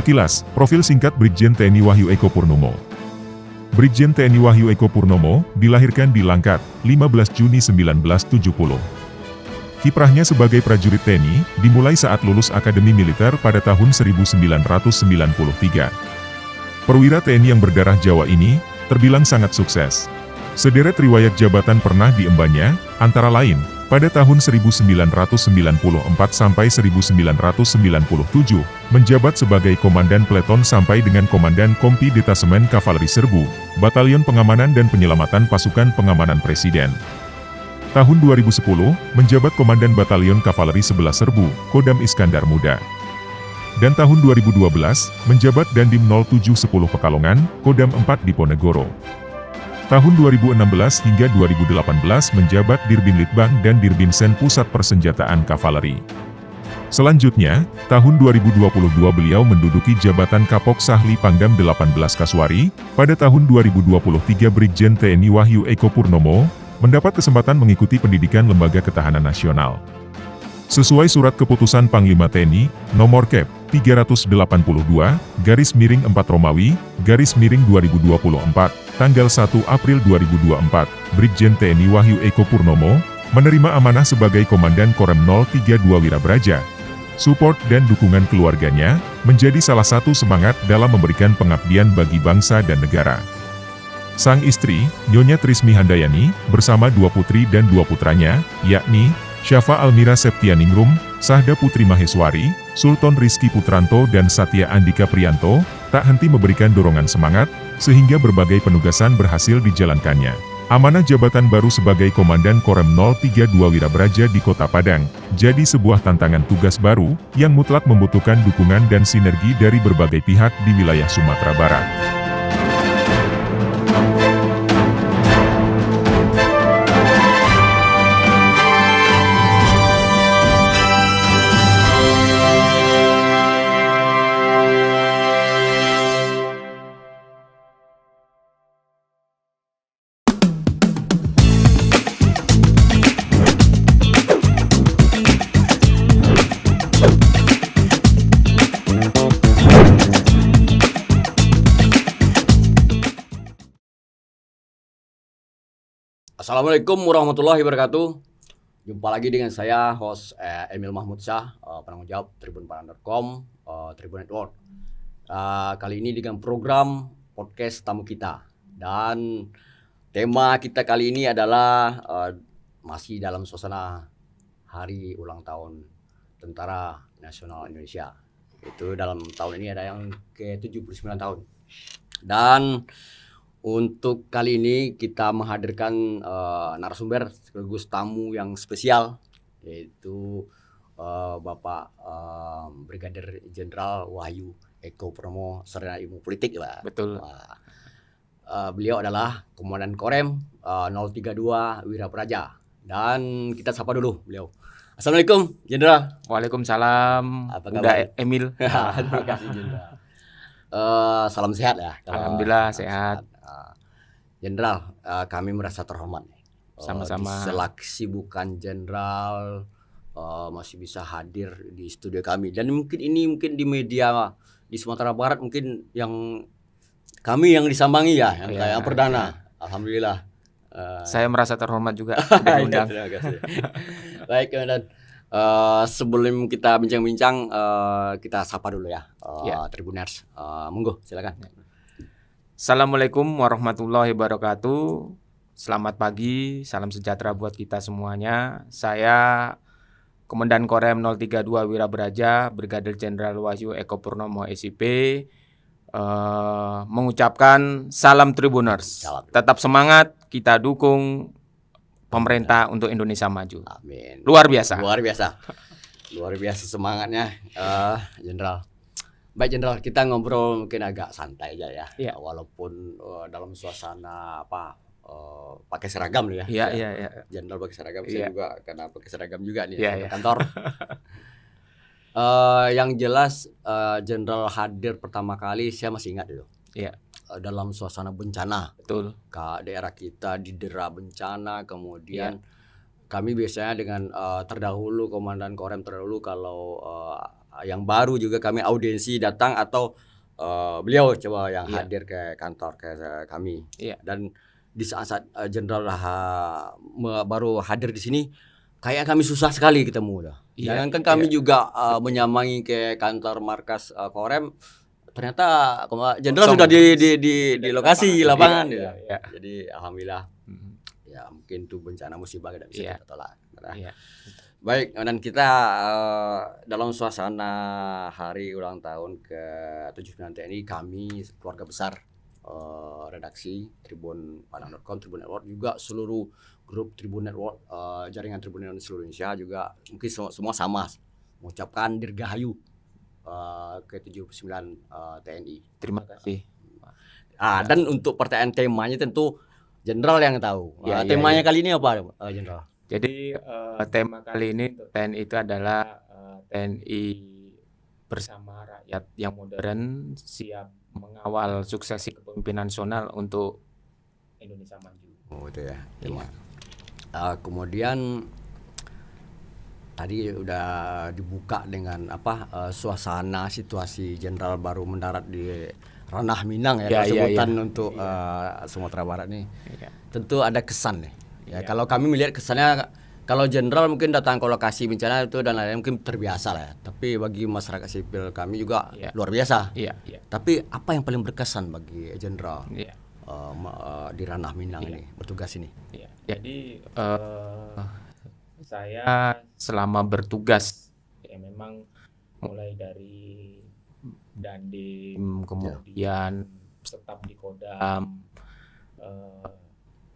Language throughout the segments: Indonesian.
Sekilas, profil singkat Brigjen TNI Wahyu Eko Purnomo. Brigjen TNI Wahyu Eko Purnomo dilahirkan di Langkat, 15 Juni 1970. Kiprahnya sebagai prajurit TNI dimulai saat lulus Akademi Militer pada tahun 1993. Perwira TNI yang berdarah Jawa ini terbilang sangat sukses. Sederet riwayat jabatan pernah diembannya, antara lain, pada tahun 1994 sampai 1997, menjabat sebagai Komandan Peleton sampai dengan Komandan Kompi Detasemen Kavaleri Serbu, Batalion Pengamanan dan Penyelamatan Pasukan Pengamanan Presiden. Tahun 2010, menjabat Komandan Batalion Kavaleri 11 Serbu, Kodam Iskandar Muda. Dan tahun 2012, menjabat Dandim 0710 Pekalongan, Kodam 4 Diponegoro. Tahun 2016 hingga 2018 menjabat Dirbin Litbang dan Dirbinsen Pusat Persenjataan Kavaleri. Selanjutnya, tahun 2022 beliau menduduki jabatan Kapok Sahli Pangdam 18 Kaswari. Pada tahun 2023 Brigjen TNI Wahyu Eko Purnomo mendapat kesempatan mengikuti pendidikan Lembaga Ketahanan Nasional. Sesuai Surat Keputusan Panglima TNI, nomor Kep. 382, _4 Romawi, _2024, tanggal 1 April 2024, Brigjen TNI Wahyu Eko Purnomo menerima amanah sebagai Komandan Korem 032 Wirabraja. Support dan dukungan keluarganya menjadi salah satu semangat dalam memberikan pengabdian bagi bangsa dan negara. Sang istri, Nyonya Trismi Handayani, bersama 2 putri dan 2 putranya, yakni Syafa Almira Septianingrum, Sahda Putri Maheswari, Sultan Rizky Putranto dan Satya Andika Priyanto, tak henti memberikan dorongan semangat, sehingga berbagai penugasan berhasil dijalankannya. Amanah jabatan baru sebagai Komandan Korem 032 Wirabraja di Kota Padang, jadi sebuah tantangan tugas baru, yang mutlak membutuhkan dukungan dan sinergi dari berbagai pihak di wilayah Sumatera Barat. Assalamualaikum warahmatullahi wabarakatuh. Jumpa lagi dengan saya, host Emil Mahmud Syah, penanggung jawab tribunpadan.com, Tribun Network. Kali ini dengan program podcast tamu kita. Dan tema kita kali ini adalah masih dalam suasana hari ulang tahun Tentara Nasional Indonesia. Itu dalam tahun ini ada yang ke-79 tahun. Dan untuk kali ini kita menghadirkan narasumber sekaligus tamu yang spesial, yaitu Bapak Brigadir Jenderal Wahyu Eko Purnomo, sarjana ilmu politik, Pak. Betul. Beliau adalah Komandan Korem 032 Wirabraja. Dan kita sapa dulu beliau. Assalamualaikum, Jenderal. Waalaikumsalam. Apa Udah kabar? Emil. Terima kasih, Jenderal. Salam sehat ya. Alhamdulillah sehat. Jenderal, kami merasa terhormat. Sama-sama. Di sela kesibukan Jenderal masih bisa hadir di studio kami. Dan mungkin di media di Sumatera Barat mungkin yang kami yang disambangi ya, yang perdana. Ya. Alhamdulillah. Saya merasa terhormat juga diundang. Terima kasih. Baik, dan sebelum kita bincang-bincang, kita sapa dulu ya, Tribuners. Monggo, silakan. Assalamualaikum warahmatullahi wabarakatuh. Selamat pagi, salam sejahtera buat kita semuanya. Saya Komandan Korem 032 Wirabraja, Brigadir Jenderal Wahyu Eko Purnomo SIP, mengucapkan salam Tribuners. Tetap semangat, kita dukung pemerintah untuk Indonesia maju. Amin. Luar biasa. Luar biasa semangatnya, Jenderal. Baik, Jenderal, kita ngobrol mungkin agak santai aja ya. Ya. Walaupun dalam suasana pakai seragam nih ya. Iya. Jenderal pakai seragam, saya juga karena pakai seragam juga nih ke kantor. Yang jelas Jenderal hadir pertama kali saya masih ingat itu. Iya. Dalam suasana bencana. Betul. Daerah kita didera bencana, kemudian kami biasanya dengan terdahulu Komandan Korem terdahulu kalau yang baru juga kami audiensi datang atau beliau coba yang Iya. hadir ke kantor ke kami. Iya. Dan di saat-saat Jenderal baru hadir di sini, kayak kami susah sekali ketemu dah. Iya, Jangankan iya, kami iya. juga menyambangi ke kantor markas Korem, ternyata Jenderal Kosong. sudah di lokasi lapangan Iya, ya. iya. Jadi alhamdulillah Mhm. ya mungkin itu bencana musibah tidak bisa Iya. kita tolak. Nah, Iya. baik, dan kita dalam suasana hari ulang tahun ke-79 TNI, kami keluarga besar redaksi Tribun Padang.com, Tribun Network, juga seluruh grup Tribun Network, jaringan Tribun Network di seluruh Indonesia juga mungkin semua sama mengucapkan dirgahayu ke-79 TNI. Terima kasih. Dan untuk pertanyaan temanya tentu Jenderal yang tahu. Iya, iya, Temanya iya. kali ini apa, Jenderal? Jadi tema kali ini untuk TNI itu adalah TNI bersama rakyat yang modern, siap mengawal suksesi kepemimpinan nasional untuk Indonesia maju. Oh itu ya. Iya. Kemudian tadi udah dibuka dengan suasana situasi Jenderal baru mendarat di Ranah Minang ya, Iya, iya, sebutan iya. untuk Sumatera Barat nih. Iya. Tentu ada kesan nih. Ya, Iya. kalau kami melihat kesannya, kalau Jenderal mungkin datang ke lokasi bencana itu dan lain-lain mungkin terbiasa lah ya. Tapi bagi masyarakat sipil kami juga Iya. luar biasa. Iya, iya. Tapi apa yang paling berkesan bagi Jenderal Iya. di Ranah Minang Iya. ini, bertugas ini? Iya. Jadi saya selama bertugas ya memang mulai dari Dandim, kemudian setap di Kodam.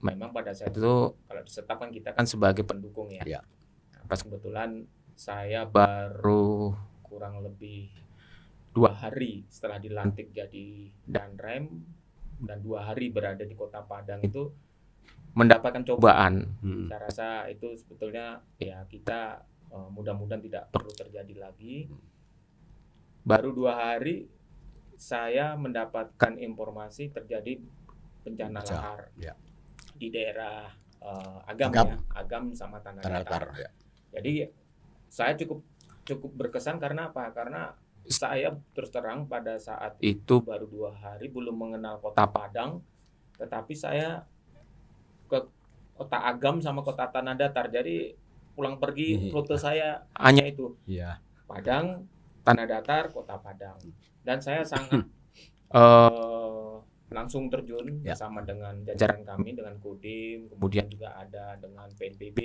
Memang pada saat itu kalau di setap kan kita kan sebagai pendukung ya. Iya. Nah, pas kebetulan saya baru kurang lebih 2 hari setelah dilantik jadi Danrem dan 2 hari berada di Kota Padang itu mendapatkan cobaan. Saya rasa itu sebetulnya ya kita mudah-mudahan tidak perlu terjadi lagi. Baru 2 hari saya mendapatkan informasi terjadi bencana lahar Ya. di daerah Agam Agam. ya, Agam sama Tanah Datar. Ya. Jadi saya cukup berkesan karena apa? Karena saya terus terang pada saat itu baru 2 hari belum mengenal Kota Padang, tetapi saya ke Kota Agam sama Kota Tanah Datar. Jadi pulang pergi rute saya hanya itu. Iya. Padang, Tanah Datar, Kota Padang. Dan saya sangat langsung terjun Ya. bersama dengan jajaran kami, dengan Kodim, kemudian juga ada dengan PNPB,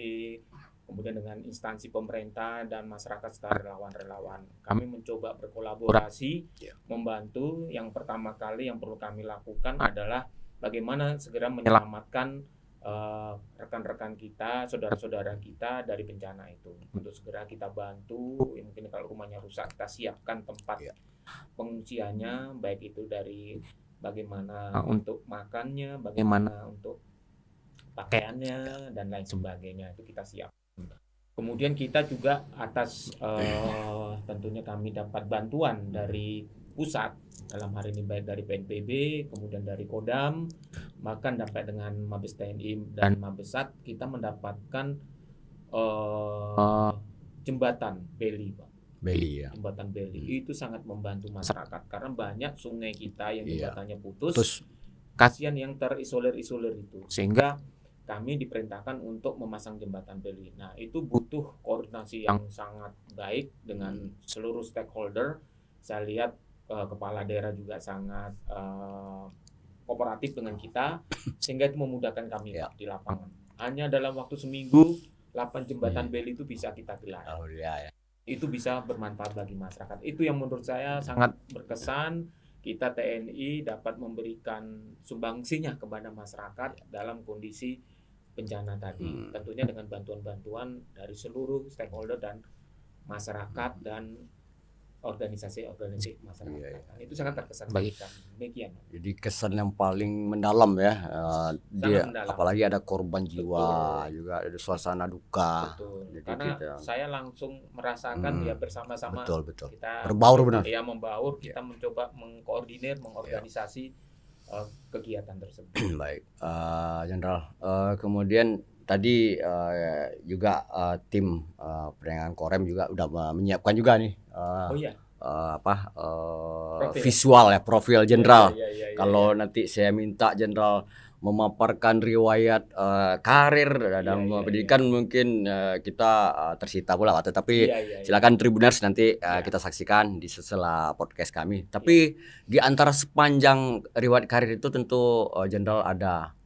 kemudian dengan instansi pemerintah dan masyarakat serta relawan-relawan. Kami mencoba berkolaborasi, membantu. Yang pertama kali yang perlu kami lakukan adalah bagaimana segera menyelamatkan rekan-rekan kita, saudara-saudara kita dari bencana itu. Untuk segera kita bantu, mungkin kalau rumahnya rusak kita siapkan tempat pengungsiannya, baik itu dari bagaimana untuk makannya, bagaimana untuk pakaiannya dan lain sebagainya, itu kita siap. Kemudian kita juga atas tentunya kami dapat bantuan dari pusat, dalam hari ini baik dari PNPB, kemudian dari Kodam, bahkan dapat dengan Mabes TNI dan Mabesat, kita mendapatkan jembatan Beli, Pak. Beli ya. Jembatan Beli itu sangat membantu masyarakat karena banyak sungai kita yang Iya. jembatannya putus. Terus Kasihan yang terisolir-isolir itu, sehingga kami diperintahkan untuk memasang jembatan Beli. Nah, itu butuh koordinasi yang sangat baik dengan seluruh stakeholder. Saya lihat kepala daerah juga sangat kooperatif dengan kita, sehingga itu memudahkan kami Pak, di lapangan. Hanya dalam waktu seminggu 8 jembatan Beli itu bisa kita gelar. oh ya. Itu bisa bermanfaat bagi masyarakat. Itu yang menurut saya sangat berkesan. Kita TNI dapat memberikan sumbangsinya kepada masyarakat dalam kondisi bencana tadi. Tentunya dengan bantuan-bantuan dari seluruh stakeholder dan masyarakat dan organisasi-organisasi masyarakat. Dan itu sangat terkesan bagi kami. Demikian. Jadi kesan yang paling mendalam ya. Dia mendalam. apalagi ada korban jiwa, Betul. juga ada suasana duka. Betul. Jadi Karena kita- saya langsung merasakan ya bersama-sama Betul. kita Berbaur benar. ya membaur, kita mencoba mengkoordinir, mengorganisasi kegiatan tersebut. Baik, Jenderal. Kemudian tadi juga tim penerangan Korem juga udah menyiapkan juga nih visual ya, profil jenderal. Kalau nanti saya minta jenderal memaparkan riwayat karir dalam pendidikan mungkin kita tersita pula, tetapi silakan Tribuners nanti kita saksikan di sela podcast kami. Tapi di antara sepanjang riwayat karir itu tentu jenderal ada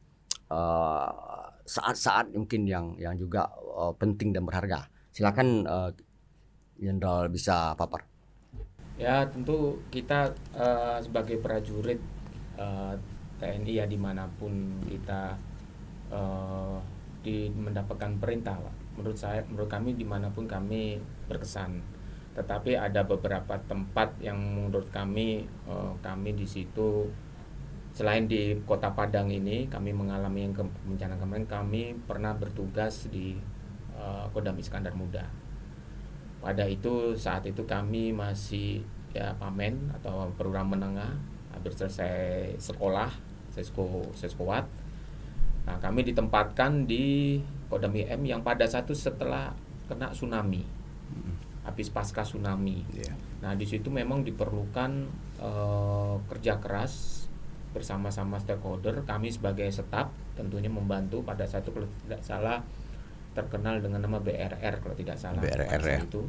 saat-saat mungkin yang juga penting dan berharga. Silakan jenderal bisa papar. Ya, tentu kita sebagai prajurit TNI ya, dimanapun kita mendapatkan perintah, Pak. Menurut kami dimanapun kami berkesan. Tetapi ada beberapa tempat yang menurut kami di situ, selain di Kota Padang ini kami mengalami yang bencana kemarin, kami pernah bertugas di Kodam Iskandar Muda. Saat itu kami masih pamen atau perwira menengah, hampir selesai sekolah seskowat. Nah, kami ditempatkan di Kodam IM yang pada setelah kena tsunami, habis pasca tsunami. Nah, di situ memang diperlukan kerja keras bersama-sama stakeholder. Kami sebagai staf tentunya membantu. Pada saat itu kalau tidak salah terkenal dengan nama BRR kalau tidak salah. BRR ya. Itu.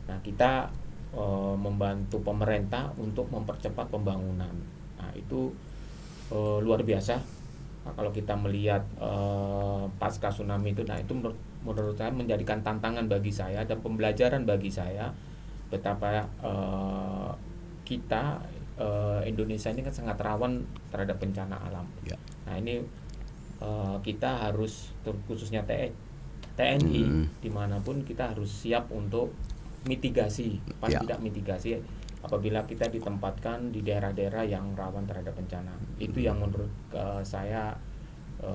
Nah, kita membantu pemerintah untuk mempercepat pembangunan. Nah, itu luar biasa. Nah, kalau kita melihat pasca tsunami itu, nah itu menurut saya menjadikan tantangan bagi saya dan pembelajaran bagi saya betapa kita Indonesia ini kan sangat rawan terhadap bencana alam. Nah, ini kita harus, khususnya TNI dimanapun, kita harus siap untuk mitigasi, tidak mitigasi apabila kita ditempatkan di daerah-daerah yang rawan terhadap bencana. Itu yang menurut saya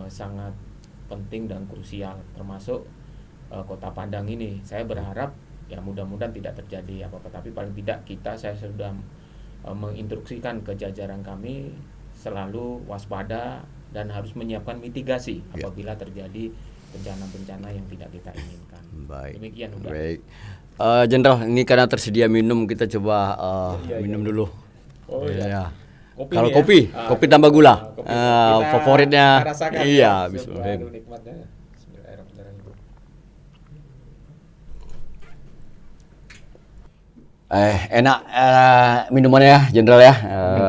sangat penting dan krusial, termasuk Kota Padang ini. Saya berharap ya mudah-mudahan tidak terjadi apa-apa, tapi paling tidak saya sudah menginstruksikan ke jajaran kami selalu waspada dan harus menyiapkan mitigasi apabila terjadi bencana-bencana yang tidak kita inginkan. Baik. Demikian udah. Baik. Jenderal, ini karena tersedia minum, kita coba minum dulu. Iya. Kalau kopi tambah gula. Kopi. Kita Favoritnya. rasakan, iya, bismillah. bismillah. Nikmatnya. Bismillahirrahmanirrahim. Enak minumannya ya, jenderal ya.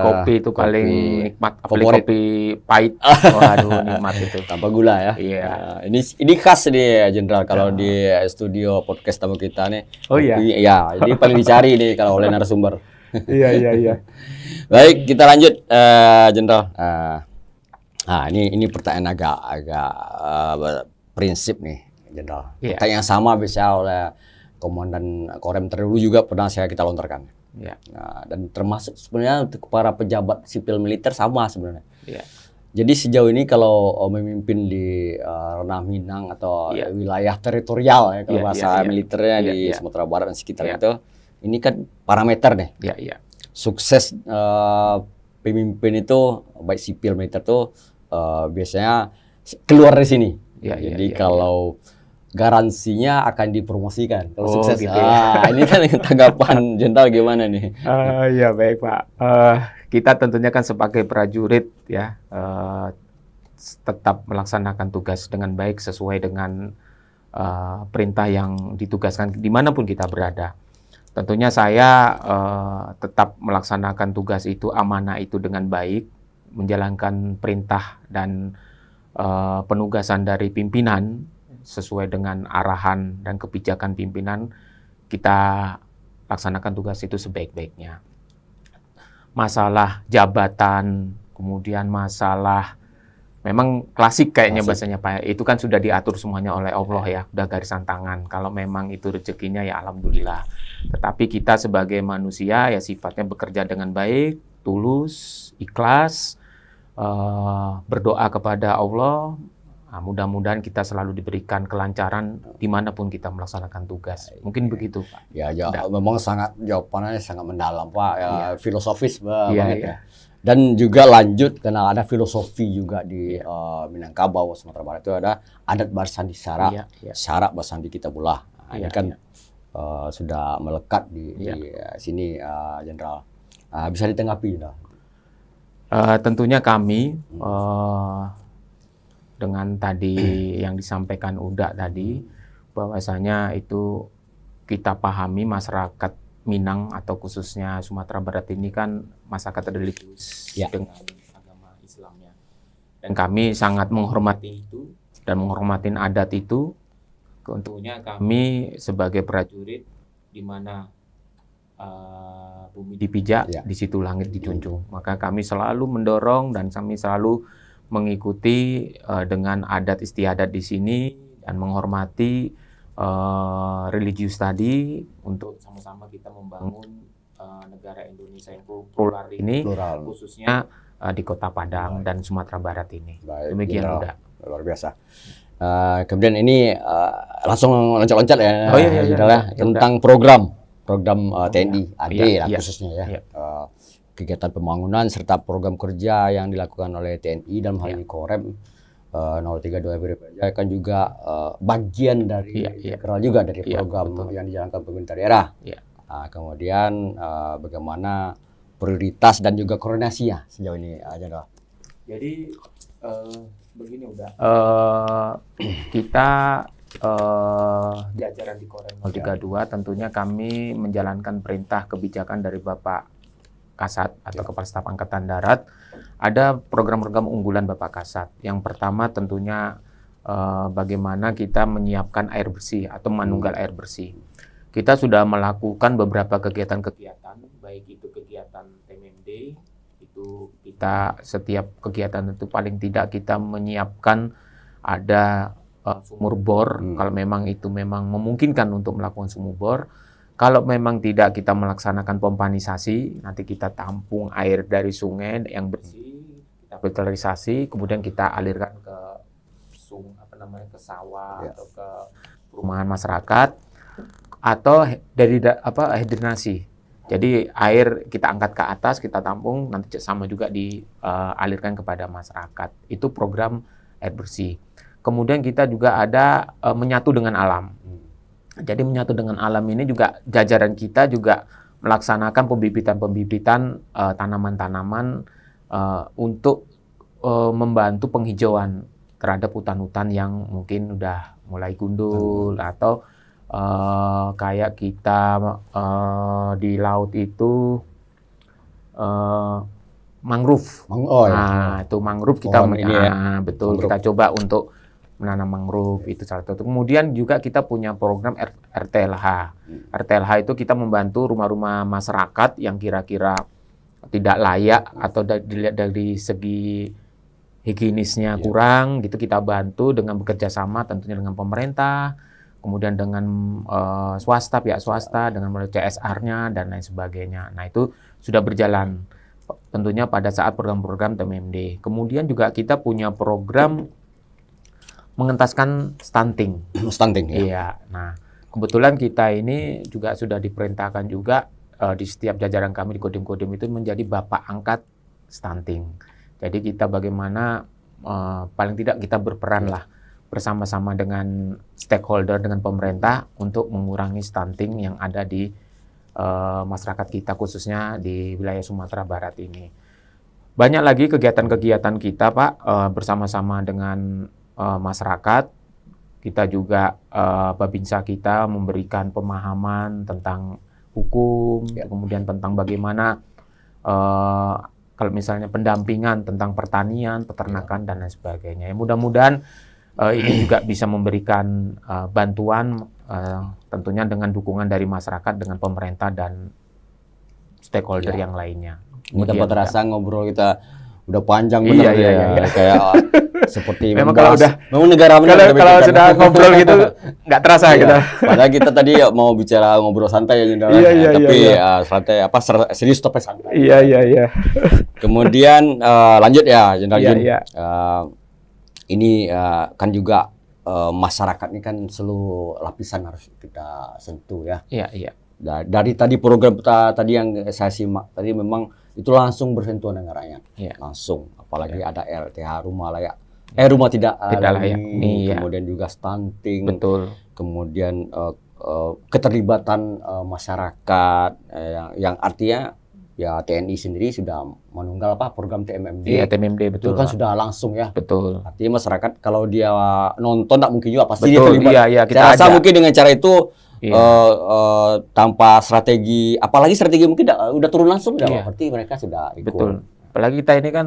Kopi itu paling nikmat, apalagi favorit. kopi pahit. Waduh, nikmat itu. Tanpa gula ya. Iya. Ini khas nih jenderal kalau di studio podcast tamu kita nih. Oh iya. Kopi, ya, ini paling dicari nih kalau oleh narasumber. Iya. Baik, kita lanjut jenderal. Ini pertanyaan agak prinsip nih, jenderal. Iya. Pertanyaan yang sama bisa oleh Komandan Korem terdahulu juga pernah kita lontarkan. Iya. Nah, dan termasuk sebenarnya untuk para pejabat sipil militer sama sebenarnya. Iya. Jadi sejauh ini kalau memimpin di ranah Minang atau wilayah teritorial ya kalau bahasa militernya di Sumatera Barat dan sekitar itu, ini kan parameter nih. Iya. Sukses pemimpin itu baik sipil militer tuh biasanya keluar dari sini. Jadi kalau garansinya akan dipromosikan kalau sukses. Gitu ya. Ini kan tanggapan jenderal gimana nih? Iya, baik Pak. Kita tentunya kan sebagai prajurit ya tetap melaksanakan tugas dengan baik sesuai dengan perintah yang ditugaskan dimanapun kita berada. Tentunya saya tetap melaksanakan tugas itu, amanah itu dengan baik, menjalankan perintah dan penugasan dari pimpinan sesuai dengan arahan dan kebijakan pimpinan. Kita laksanakan tugas itu sebaik-baiknya. Masalah jabatan, kemudian masalah memang klasik kayaknya bahasanya Pak, itu kan sudah diatur semuanya oleh Allah ya, udah garisan tangan. Kalau memang itu rezekinya ya alhamdulillah. Tetapi kita sebagai manusia ya sifatnya bekerja dengan baik, tulus, ikhlas, berdoa kepada Allah. Nah, mudah-mudahan kita selalu diberikan kelancaran dimanapun kita melaksanakan tugas. Mungkin begitu, Pak. Ya, memang jawabannya sangat mendalam, Pak. Filosofis banget. Ya. Dan juga lanjut karena ada filosofi juga di Minangkabau, Sumatera Barat itu ada adat Barsandi Sara, Sara Barsandi kita belah. Nah, ini kan sudah melekat di sini, Jenderal. Bisa ditanggapi, Jenderal? Tentunya kami dengan tadi yang disampaikan Uda tadi, bahwasanya itu kita pahami masyarakat Minang atau khususnya Sumatera Barat ini kan masyarakat religius dengan agama Islamnya. Dan kami sangat menghormati itu dan menghormati adat itu. Tentunya kami sebagai prajurit di mana bumi dipijak, di situ langit dijunjung. Maka kami selalu mendorong dan kami selalu mengikuti dengan adat istiadat di sini dan menghormati religius tadi untuk sama-sama kita membangun negara Indonesia yang plural ini, khususnya di Kota Padang dan Sumatera Barat ini. Baik, demikian udah. Luar biasa. Kemudian ini langsung loncat-loncat ya, tentang program TNI AD khususnya kegiatan pembangunan serta program kerja yang dilakukan oleh TNI dalam hal ini Korem 032 Wira Braja kan juga bagian dari integral juga dari program yang dijalankan pemerintah daerah. Kemudian bagaimana prioritas dan juga koordinasinya sejauh ini, Jenderal? Jadi begini udah. Kita jajaran di Korem 032 tentunya kami menjalankan perintah kebijakan dari Bapak Kasat atau Kepala Staf Angkatan Darat. Ada program-program unggulan Bapak Kasat. Yang pertama tentunya bagaimana kita menyiapkan air bersih atau manunggal air bersih. Kita sudah melakukan beberapa kegiatan-kegiatan, baik itu kegiatan TMMD, itu kita setiap kegiatan itu paling tidak kita menyiapkan ada sumur bor, kalau memang itu memang memungkinkan untuk melakukan sumur bor. Kalau memang tidak, kita melaksanakan pompanisasi, nanti kita tampung air dari sungai yang bersih, kita filterisasi, kemudian kita alirkan ke ke sawah atau ke perumahan masyarakat, atau dari hidrinasi. Jadi air kita angkat ke atas, kita tampung, nanti sama juga dialirkan kepada masyarakat. Itu program air bersih. Kemudian kita juga ada menyatu dengan alam. Jadi menyatu dengan alam ini juga jajaran kita juga melaksanakan pembibitan tanaman-tanaman untuk membantu penghijauan terhadap hutan-hutan yang mungkin udah mulai gundul atau kayak kita di laut itu mangrove. Itu mangrove kita betul mangrove. Kita coba untuk menanam mangrove, itu salah satu. Kemudian juga kita punya program RTLH. RTLH itu kita membantu rumah-rumah masyarakat yang kira-kira tidak layak atau dilihat dari segi higienisnya kurang, gitu kita bantu dengan bekerja sama tentunya dengan pemerintah, kemudian dengan swasta, pihak swasta, dengan melalui CSR-nya dan lain sebagainya. Nah itu sudah berjalan tentunya pada saat program-program TMMD. Kemudian juga kita punya program mengentaskan stunting. Stunting ya. Iya. Nah, kebetulan kita ini juga sudah diperintahkan juga di setiap jajaran kami di Kodim-Kodim itu menjadi bapak angkat stunting. Jadi kita bagaimana paling tidak kita berperan lah bersama-sama dengan stakeholder, dengan pemerintah untuk mengurangi stunting yang ada di masyarakat kita khususnya di wilayah Sumatera Barat ini. Banyak lagi kegiatan-kegiatan kita Pak bersama-sama dengan masyarakat. Kita juga Babinsa kita memberikan pemahaman tentang hukum, kemudian tentang bagaimana kalau misalnya pendampingan tentang pertanian, peternakan dan lain sebagainya. Mudah-mudahan ini juga bisa memberikan bantuan tentunya dengan dukungan dari masyarakat, dengan pemerintah dan stakeholder yang lainnya. Mudah terasa ngobrol kita udah panjang benar kayak seperti memang kalau udah memang negara benar kalau sudah ngobrol gitu nggak terasa gitu. Padahal kita tadi mau bicara ngobrol santai ya tapi santai serius tapi santai. Iya. Kemudian lanjut ya Jenderal Jun. Ini kan juga masyarakat ini kan seluruh lapisan harus kita sentuh ya. Iya. Dari tadi program tadi yang saya simak tadi memang itu langsung bersentuhan dengan rakyat. Iya. Langsung, apalagi ada RTH rumah tidak layak. Iya. Kemudian juga stunting, Betul. kemudian keterlibatan masyarakat yang artinya ya TNI sendiri sudah menunggal program TMMD. Iya, TMMD Itu betul. kan sudah langsung ya. Betul. Artinya masyarakat kalau dia nonton tak mungkin juga pasti dia Betul. terlibat. Iya, kita Saya rasa ajak. mungkin dengan cara itu Iya. tanpa strategi, apalagi strategi mungkin udah turun langsung Iya. berarti mereka sudah ikut. Betul. Apalagi kita ini kan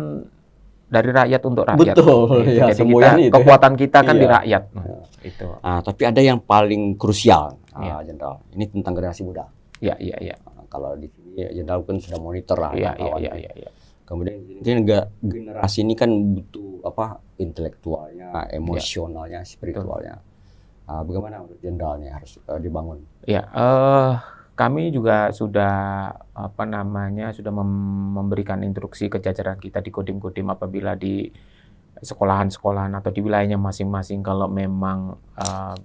dari rakyat untuk rakyat. Betul, Gitu. ya, Jadi semboyan itu ya. kekuatan kita kan Iya. di rakyat. Itu. Tapi ada yang paling krusial, Iya. Jenderal. Ini tentang generasi muda. Iya, iya, iya. Kalau di sini Jenderal kan sudah monitor lah. Iya, iya, kawan. iya, iya, iya. Kemudian generasi ini kan butuh intelektualnya, emosionalnya, spiritualnya. Bagaimana menurut Jenderal nih harus dibangun? Ya, kami juga sudah sudah memberikan instruksi ke jajaran kita di Kodim-Kodim apabila di sekolahan-sekolahan atau di wilayahnya masing-masing kalau memang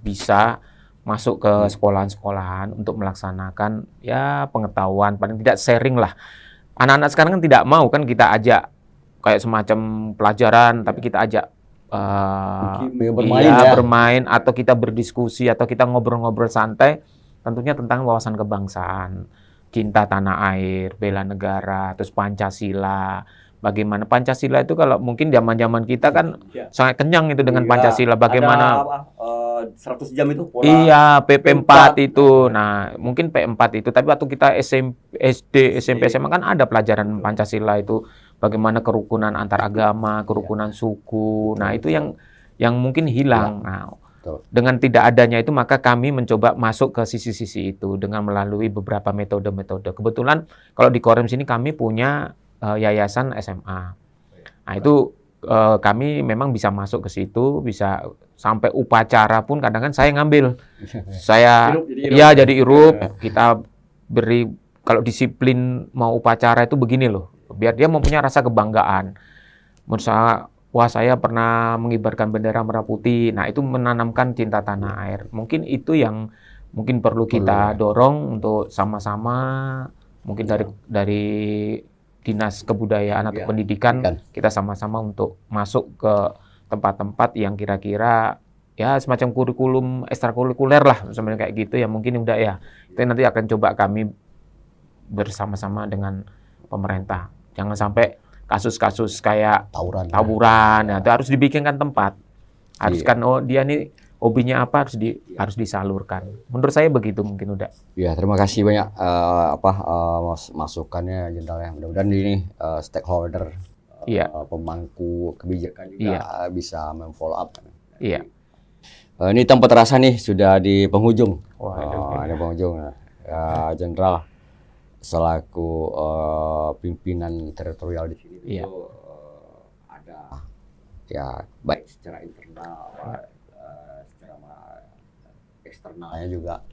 bisa masuk ke sekolahan-sekolahan untuk melaksanakan ya pengetahuan, paling tidak sharing lah. Anak-anak sekarang kan tidak mau kan kita ajak kayak semacam pelajaran, tapi kita ajak bermain atau kita berdiskusi atau kita ngobrol-ngobrol santai, tentunya tentang wawasan kebangsaan, cinta tanah air, bela negara, terus Pancasila. Bagaimana Pancasila itu kalau mungkin zaman-zaman kita kan sangat kenyang itu dengan Pancasila. Bagaimana 100 jam itu pola. Iya, PP4 itu. Nah, mungkin P4 itu, tapi waktu kita SD, SMP, SMA kan ada pelajaran Pancasila itu. Bagaimana kerukunan antar agama, kerukunan suku. Nah, itu yang mungkin hilang. Nah, dengan tidak adanya itu maka kami mencoba masuk ke sisi-sisi itu dengan melalui beberapa metode-metode. Kebetulan kalau di Korem sini kami punya yayasan SMA. Nah, itu kami memang bisa masuk ke situ, bisa sampai upacara pun kadang kan saya ngambil. Saya jadi irup, kita beri kalau disiplin mau upacara itu begini loh. Biar dia mempunyai rasa kebanggaan. Menurut saya, wah saya pernah mengibarkan bendera merah putih. Nah, itu menanamkan cinta tanah air. Mungkin itu yang mungkin perlu kita dorong untuk sama-sama mungkin dari Dinas Kebudayaan atau Pendidikan kita sama-sama untuk masuk ke tempat-tempat yang kira-kira ya semacam kurikulum ekstrakurikuler lah sebenarnya kayak gitu ya mungkin udah ya. Itu nanti akan coba kami bersama-sama dengan pemerintah. Jangan sampai kasus-kasus kayak tawuran ya, itu harus dibikinkan tempat. Harus kan dia nih hobinya apa harus disalurkan. Menurut saya begitu mungkin udah. Ya, terima kasih banyak masukannya Jenderal ya. Mudah-mudahan ini stakeholder pemangku kebijakan juga bisa memfollow up. Iya. Ini tanpa terasa nih sudah di penghujung. Ini penghujung. Jenderal selaku pimpinan teritorial di sini itu ada ya baik secara internal secara eksternalnya juga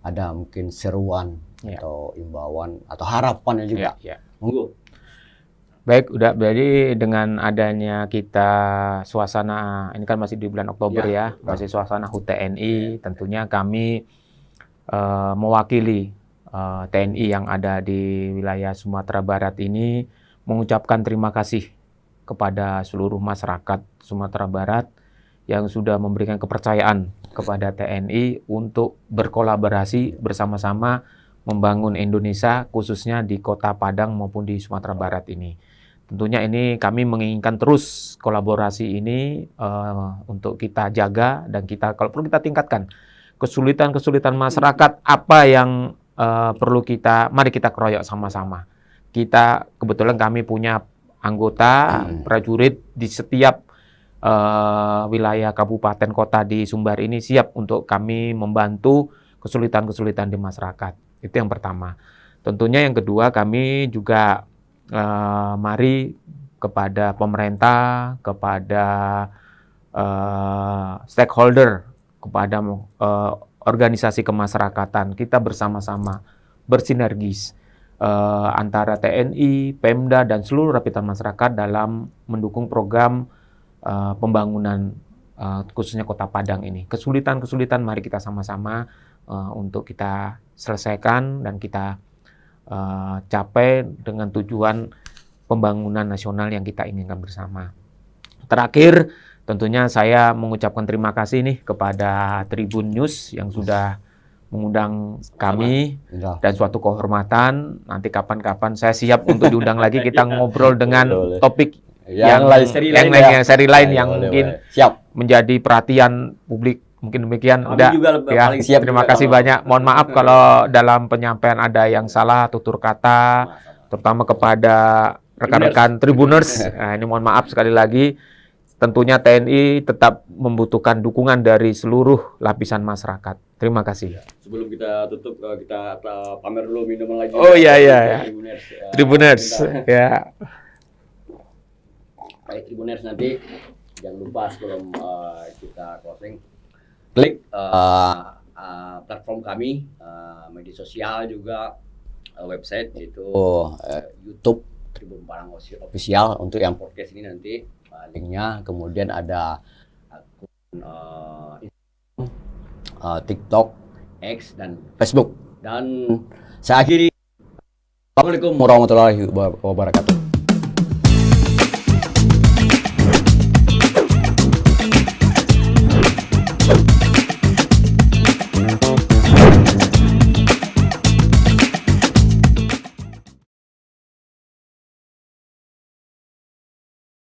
ada mungkin seruan atau imbauan atau harapannya juga. Monggo. Baik, udah berarti dengan adanya kita suasana ini kan masih di bulan Oktober masih suasana HUT TNI, tentunya kami mewakili TNI yang ada di wilayah Sumatera Barat ini mengucapkan terima kasih kepada seluruh masyarakat Sumatera Barat yang sudah memberikan kepercayaan kepada TNI untuk berkolaborasi bersama-sama membangun Indonesia khususnya di Kota Padang maupun di Sumatera Barat ini. Tentunya ini kami menginginkan terus kolaborasi ini untuk kita jaga dan kalau perlu kita tingkatkan kesulitan-kesulitan masyarakat apa yang perlu mari kita keroyok sama-sama. Kebetulan kami punya anggota prajurit di setiap wilayah kabupaten kota di Sumbar ini siap untuk kami membantu kesulitan-kesulitan di masyarakat. Itu yang pertama. Tentunya yang kedua kami juga mari kepada pemerintah, kepada stakeholder, kepada organisasi kemasyarakatan, kita bersama-sama bersinergis antara TNI, Pemda, dan seluruh lapisan masyarakat dalam mendukung program pembangunan khususnya Kota Padang ini. Kesulitan-kesulitan mari kita sama-sama untuk kita selesaikan dan kita capai dengan tujuan pembangunan nasional yang kita inginkan bersama. Terakhir, tentunya saya mengucapkan terima kasih nih kepada Tribun News yang sudah mengundang kami dan suatu kehormatan. Nanti kapan-kapan saya siap untuk diundang lagi, kita ngobrol dengan topik yang seri lain yang boleh, mungkin boleh. Siap. menjadi perhatian publik. Mungkin demikian. Kami Udah juga ya. paling siap Terima juga kasih kalau- banyak. Mohon maaf kalau dalam penyampaian ada yang salah tutur kata, terutama kepada rekan-rekan Tribuners. Nah, ini mohon maaf sekali lagi. Tentunya TNI tetap membutuhkan dukungan dari seluruh lapisan masyarakat. Terima kasih. Sebelum kita tutup, kita pamer dulu minuman lagi. Oh, iya. Tribuners. Tribuners, Bentar. ya. Baik, Tribuners, nanti jangan lupa sebelum kita closing, klik platform kami, media sosial juga, website, yaitu YouTube Tribun Padang Official. Untuk yang podcast ini nanti linknya, kemudian ada akun Instagram, TikTok, X, dan Facebook. Dan saya akhiri, Assalamualaikum warahmatullahi wabarakatuh.